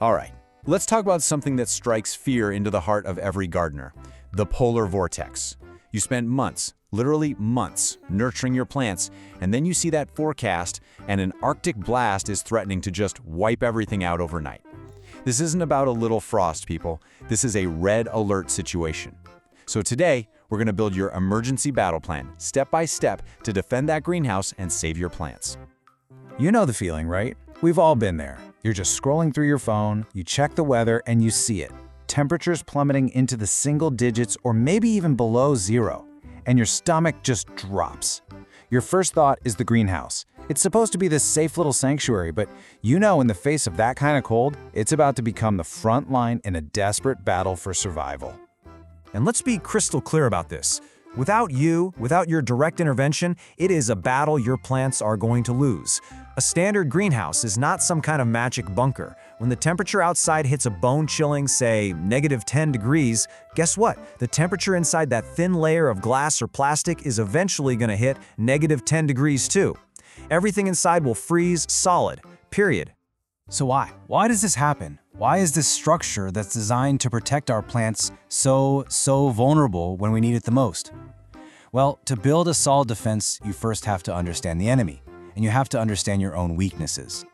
All right, let's talk about something that strikes fear into the heart of every gardener, the polar vortex. You spend months, literally months, nurturing your plants, and then you see that forecast, and an Arctic blast is threatening to just wipe everything out overnight. This isn't about a little frost, people. This is a red alert situation. So today, we're going to build your emergency battle plan, step by step, to defend that greenhouse and save your plants. You know the feeling, right? We've all been there. You're just scrolling through your phone, you check the weather, and you see it. Temperatures plummeting into the single digits or maybe even below zero, and your stomach just drops. Your first thought is the greenhouse. It's supposed to be this safe little sanctuary, but you know in the face of that kind of cold, it's about to become the front line in a desperate battle for survival. And let's be crystal clear about this. Without your direct intervention, it is a battle your plants are going to lose. A standard greenhouse is not some kind of magic bunker. When the temperature outside hits a bone-chilling, say, -10 degrees, guess what? The temperature inside that thin layer of glass or plastic is eventually going to hit -10 degrees too. Everything inside will freeze solid, period. So why? Why does this happen? Why is this structure that's designed to protect our plants so vulnerable when we need it the most? Well, to build a solid defense, you first have to understand the enemy, and you have to understand your own weaknesses.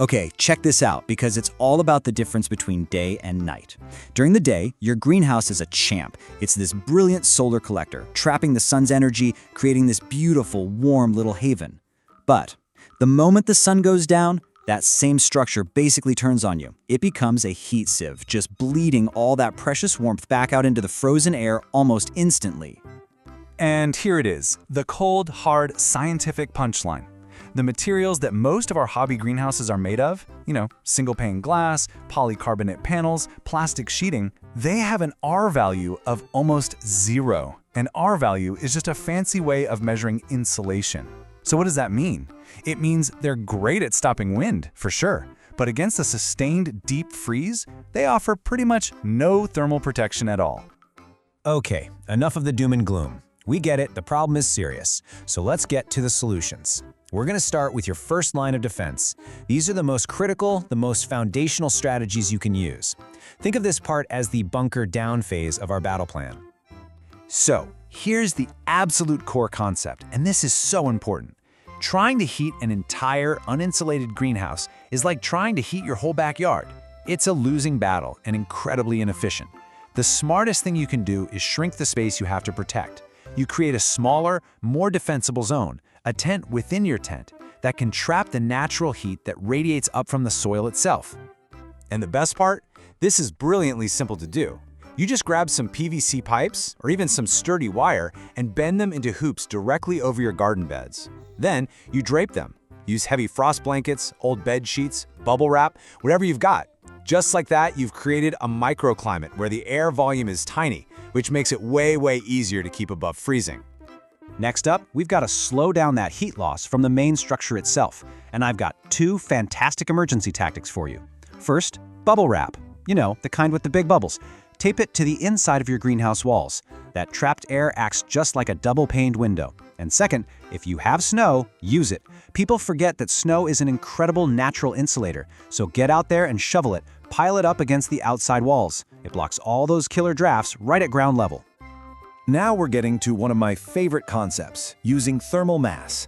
Okay, check this out, because it's all about the difference between day and night. During the day, your greenhouse is a champ. It's this brilliant solar collector, trapping the sun's energy, creating this beautiful, warm little haven. But the moment the sun goes down, that same structure basically turns on you. It becomes a heat sieve, just bleeding all that precious warmth back out into the frozen air almost instantly. And here it is, the cold, hard, scientific punchline. The materials that most of our hobby greenhouses are made of, single-pane glass, polycarbonate panels, plastic sheeting, they have an R value of almost 0. An R value is just a fancy way of measuring insulation. So what does that mean? It means they're great at stopping wind, for sure, but against a sustained deep freeze, they offer pretty much no thermal protection at all. Okay, enough of the doom and gloom. We get it, the problem is serious. So let's get to the solutions. We're going to start with your first line of defense. These are the most critical, the most foundational strategies you can use. Think of this part as the bunker down phase of our battle plan. So, here's the absolute core concept, and this is so important. Trying to heat an entire uninsulated greenhouse is like trying to heat your whole backyard. It's a losing battle and incredibly inefficient. The smartest thing you can do is shrink the space you have to protect. You create a smaller, more defensible zone, a tent within your tent, that can trap the natural heat that radiates up from the soil itself. And the best part? This is brilliantly simple to do. You just grab some PVC pipes or even some sturdy wire and bend them into hoops directly over your garden beds. Then you drape them. Use heavy frost blankets, old bed sheets, bubble wrap, whatever you've got. Just like that, you've created a microclimate where the air volume is tiny, which makes it way easier to keep above freezing. Next up, we've got to slow down that heat loss from the main structure itself, and I've got 2 fantastic emergency tactics for you. First, bubble wrap. The kind with the big bubbles. Tape it to the inside of your greenhouse walls. That trapped air acts just like a double-paned window. And second, if you have snow, use it. People forget that snow is an incredible natural insulator, so get out there and shovel it, pile it up against the outside walls. It blocks all those killer drafts right at ground level. Now we're getting to one of my favorite concepts, using thermal mass.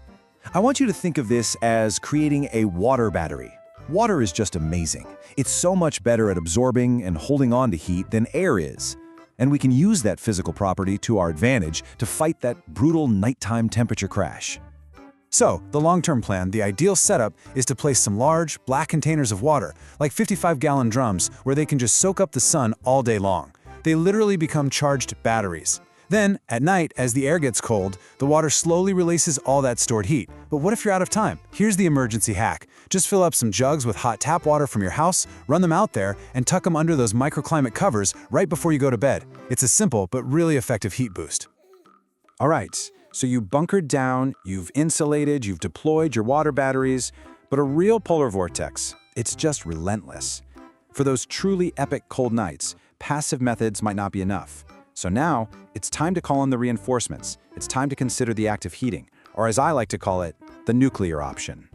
I want you to think of this as creating a water battery. Water is just amazing. It's so much better at absorbing and holding on to heat than air is. And we can use that physical property to our advantage to fight that brutal nighttime temperature crash. So, the long-term plan, the ideal setup, is to place some large, black containers of water, like 55-gallon drums, where they can just soak up the sun all day long. They literally become charged batteries. Then, at night, as the air gets cold, the water slowly releases all that stored heat. But what if you're out of time? Here's the emergency hack. Just fill up some jugs with hot tap water from your house, run them out there, and tuck them under those microclimate covers right before you go to bed. It's a simple but really effective heat boost. All right, so you bunkered down, you've insulated, you've deployed your water batteries, but a real polar vortex, it's just relentless. For those truly epic cold nights, passive methods might not be enough. So now, it's time to call in the reinforcements. It's time to consider the active heating, or as I like to call it, the nuclear option.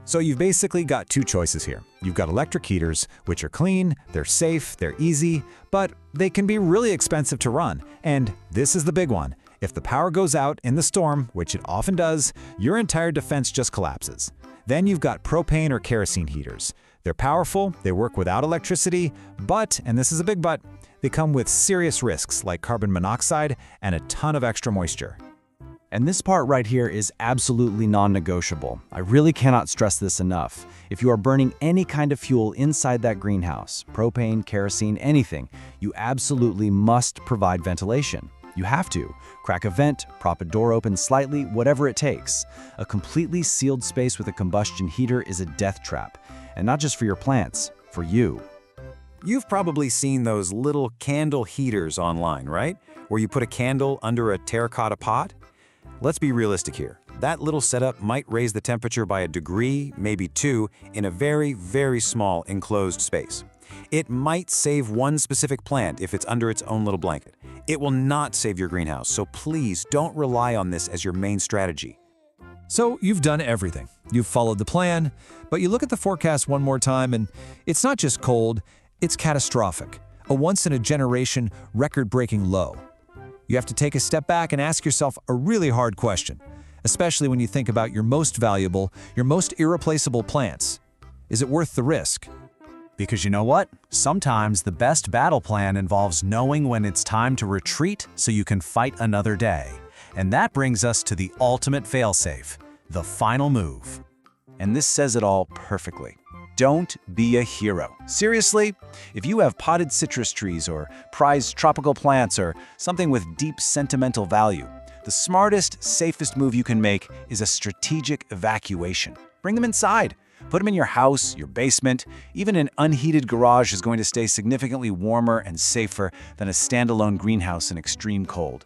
So you've basically got two choices here. You've got electric heaters, which are clean, they're safe, they're easy, but they can be really expensive to run. And this is the big one. If the power goes out in the storm, which it often does, your entire defense just collapses. Then you've got propane or kerosene heaters. They're powerful, they work without electricity, but, and this is a big but, they come with serious risks like carbon monoxide and a ton of extra moisture. And this part right here is absolutely non-negotiable. I really cannot stress this enough. If you are burning any kind of fuel inside that greenhouse, propane, kerosene, anything, you absolutely must provide ventilation. You have to. Crack a vent, prop a door open slightly, whatever it takes. A completely sealed space with a combustion heater is a death trap. And not just for your plants, for you. You've probably seen those little candle heaters online, right? Where you put a candle under a terracotta pot? Let's be realistic here. That little setup might raise the temperature by a degree, maybe two, in a very, very small enclosed space. It might save one specific plant if it's under its own little blanket. It will not save your greenhouse, so please don't rely on this as your main strategy. So you've done everything. You've followed the plan, but you look at the forecast one more time and it's not just cold, it's catastrophic. A once-in-a-generation, record-breaking low. You have to take a step back and ask yourself a really hard question, especially when you think about your most valuable, your most irreplaceable plants. Is it worth the risk? Because you know what? Sometimes the best battle plan involves knowing when it's time to retreat so you can fight another day. And that brings us to the ultimate failsafe, the final move. And this says it all perfectly. Don't be a hero. Seriously, if you have potted citrus trees or prized tropical plants or something with deep sentimental value, the smartest, safest move you can make is a strategic evacuation. Bring them inside. Put them in your house, your basement. Even an unheated garage is going to stay significantly warmer and safer than a standalone greenhouse in extreme cold.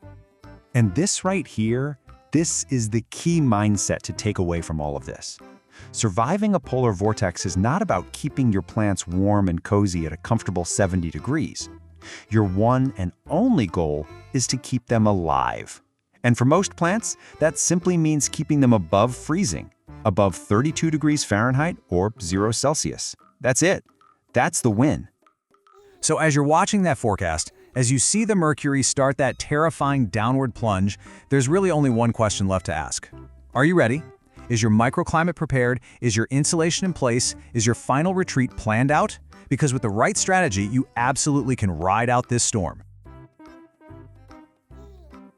And this right here, this is the key mindset to take away from all of this. Surviving a polar vortex is not about keeping your plants warm and cozy at a comfortable 70 degrees. Your one and only goal is to keep them alive. And for most plants, that simply means keeping them above freezing, above 32 degrees Fahrenheit or 0 Celsius. That's it. That's the win. So as you're watching that forecast, as you see the mercury start that terrifying downward plunge, there's really only one question left to ask. Are you ready? Is your microclimate prepared? Is your insulation in place? Is your final retreat planned out? Because with the right strategy, you absolutely can ride out this storm.